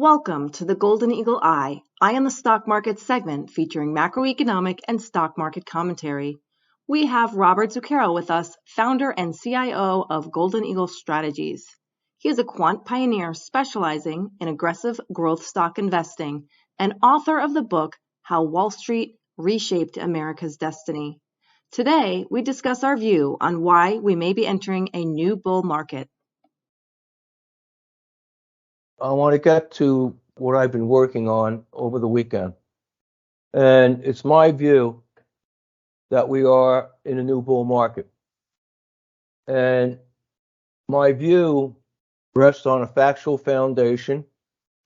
Welcome to the Golden Eagle Eye on the Stock Market segment featuring macroeconomic and stock market commentary. We have Robert Zucchero with us, founder and CIO of Golden Eagle Strategies. He is a quant pioneer specializing in aggressive growth stock investing and author of the book, How Wall Street Reshaped America's Destiny. Today, we discuss our view on why we may be entering a new bull market. I want to get to what I've been working on over the weekend. And it's my view that we are in a new bull market. And my view rests on a factual foundation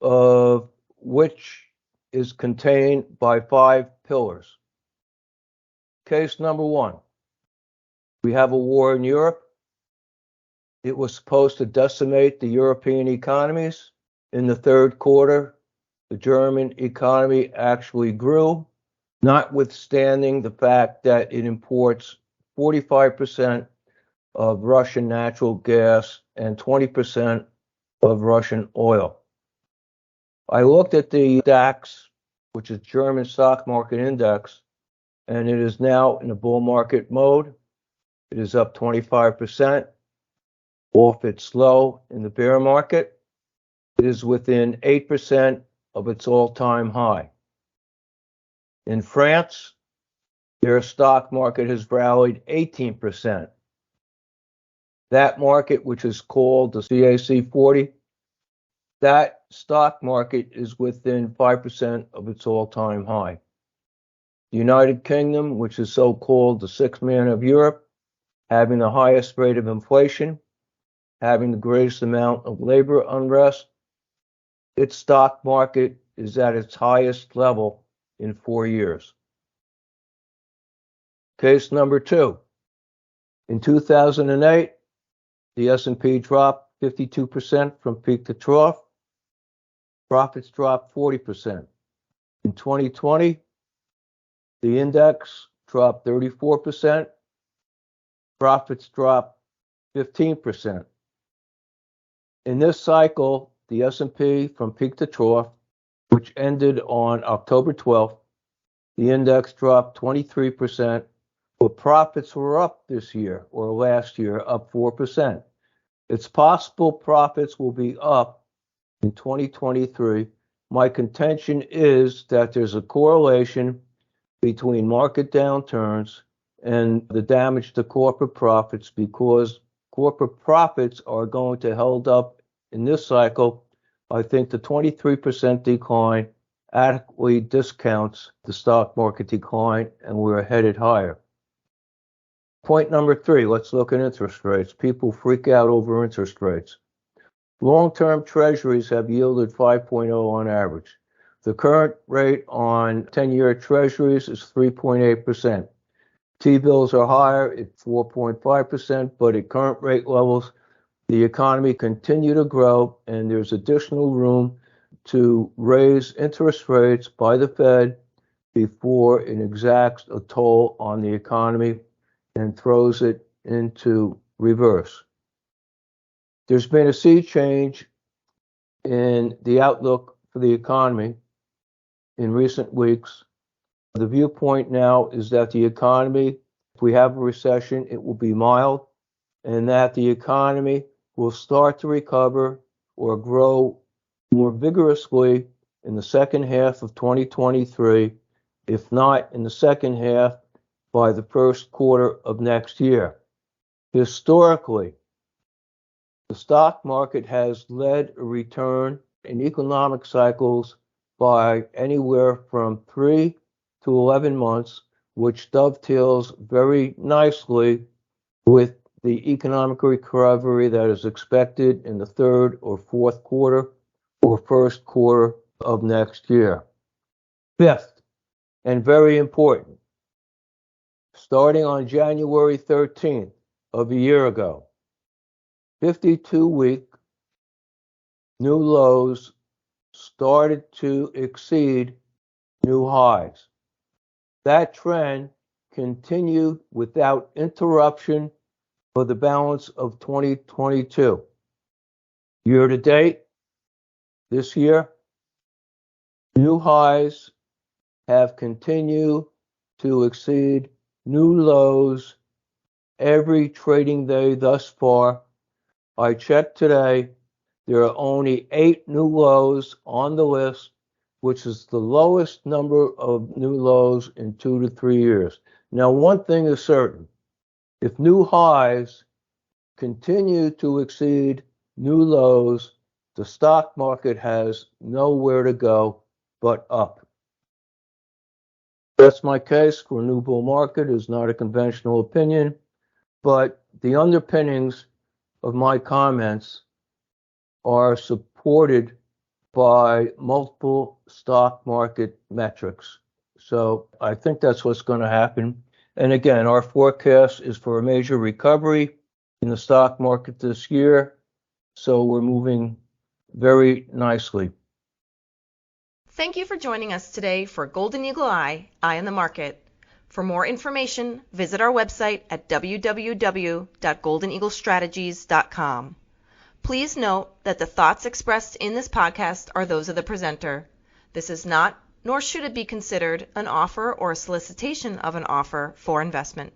of which is contained by 5 pillars. Case number 1, we have a war in Europe. It was supposed to decimate the European economies. In the third quarter, the German economy actually grew, notwithstanding the fact that it imports 45% of Russian natural gas and 20% of Russian oil. I looked at the DAX, which is German stock market index, and it is now in a bull market mode. It is up 25% off its low in the bear market. It is within 8% of its all-time high. In France, their stock market has rallied 18%. That market, which is called the CAC 40, that stock market is within 5% of its all-time high. The United Kingdom, which is so-called the sixth man of Europe, having the highest rate of inflation, having the greatest amount of labor unrest, its stock market is at its highest level in 4 years. Case number 2. In 2008, the S&P dropped 52% from peak to trough. Profits dropped 40%. In 2020, the index dropped 34%. Profits dropped 15%. In this cycle, the S&P from peak to trough, which ended on October 12th, the index dropped 23%, but profits were up this year, or last year, up 4%. It's possible profits will be up in 2023. My contention is that there's a correlation between market downturns and the damage to corporate profits, because corporate profits are going to hold up in this cycle. I think the 23% decline adequately discounts the stock market decline, and we're headed higher. Point number 3, let's look at interest rates. People freak out over interest rates. Long-term treasuries have yielded 5.0 on average. The current rate on 10-year treasuries is 3.8%. T-bills are higher at 4.5%, but at current rate levels, the economy continue to grow, and there's additional room to raise interest rates by the Fed before it exacts a toll on the economy and throws it into reverse. There's been a sea change in the outlook for the economy in recent weeks. The viewpoint now is that the economy, if we have a recession, it will be mild, and that the economy will start to recover or grow more vigorously in the second half of 2023, if not in the second half by the first quarter of next year. Historically, the stock market has led a return in economic cycles by anywhere from 3 to 11 months, which dovetails very nicely with the economic recovery that is expected in the third or fourth quarter or first quarter of next year. Fifth, and very important, starting on January 13th of a year ago, 52-week new lows started to exceed new highs. That trend continued without interruption for the balance of 2022. Year to date, this year, New highs have continued to exceed new lows every trading day thus far. I checked today. There are only 8 new lows on the list, which is the lowest number of new lows in 2 to 3 years. Now, one thing is certain. If new highs continue to exceed new lows, the stock market has nowhere to go but up. That's my case for a new bull market. Is not a conventional opinion, but the underpinnings of my comments are supported by multiple stock market metrics. So I think that's what's going to happen. And again, our forecast is for a major recovery in the stock market this year. So we're moving very nicely. Thank you for joining us today for Golden Eagle Eye on the Market. For more information, visit our website at www.goldeneaglestrategies.com. Please note that the thoughts expressed in this podcast are those of the presenter. This is not, nor should it be considered, an offer or a solicitation of an offer for investment.